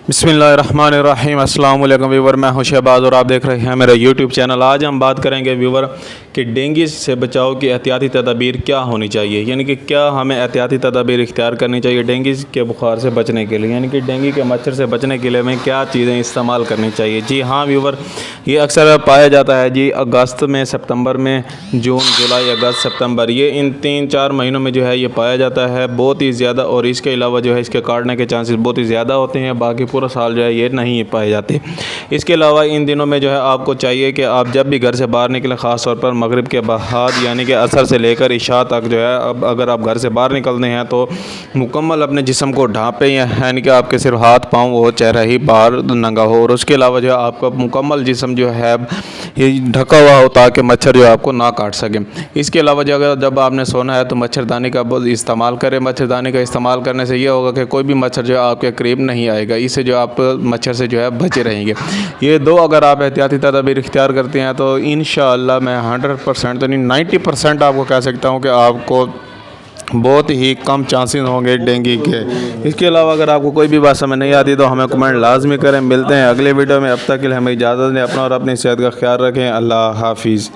बिस्मिल्लाहिर्रहमानिर्रहीम। अस्सलाम वालेकुम व्यूवर, मैं हूं शहबाज और आप देख रहे हैं मेरा यूट्यूब चैनल। आज हम बात करेंगे व्यूवर कि डेंगू से बचाव की एहतियाती तदाबीर क्या होनी चाहिए, यानी कि क्या हमें एहतियाती तदाबीर इख्तियार करनी चाहिए डेंगू के बुखार से बचने के लिए, यानी कि डेंगू के मच्छर से बचने के लिए हमें क्या चीज़ें इस्तेमाल करनी चाहिए। जी हाँ व्यूवर, ये अक्सर पाया जाता है जी अगस्त में, सितंबर में, जून, जुलाई, अगस्त, सितंबर, ये इन 3-4 महीनों में जो है ये पाया जाता है बहुत ही ज़्यादा। और इसके अलावा जो है इसके काटने के चांसेस बहुत ही ज़्यादा होते हैं, बाकी पूरा साल जो है ये नहीं पाए जाते। इसके अलावा इन दिनों में जो है आपको चाहिए कि आप जब भी घर से बाहर निकलें, ख़ास तौर पर मगरिब के बाद यानी कि असर से लेकर इशा तक जो है, अब अगर आप घर से बाहर निकलते हैं तो मुकम्मल अपने जिस्म को ढाँपें, यानी कि आपके सिर्फ हाथ पाँव वो चेहरा ही बाहर नंगा हो। और उसके अलावा जो है आपका मुकम्मल जिस्म जो है ये ढका हुआ हो ताकि मच्छर जो है आपको ना काट सके। इसके अलावा जब आपने सोना है तो मच्छरदानी का बहुत इस्तेमाल करें। मच्छरदानी का इस्तेमाल करने से ये होगा कि कोई भी मच्छर जो है आपके करीब नहीं आएगा, इससे जो आप मच्छर से जो है बचे रहेंगे। ये दो अगर आप एहतियाती तदाबीर इख्तियार करते हैं तो इंशाअल्लाह मैं 100% तो नहीं 90% आपको कह सकता हूँ कि आपको बहुत ही कम चांसेस होंगे डेंगू के। इसके अलावा अगर आपको कोई भी बात समझ नहीं आती तो हमें कमेंट लाजमी करें। मिलते हैं अगले वीडियो में, अब तक के लिए हमें इजाज़त दें। अपना और अपनी सेहत का ख्याल रखें। अल्लाह हाफिज़।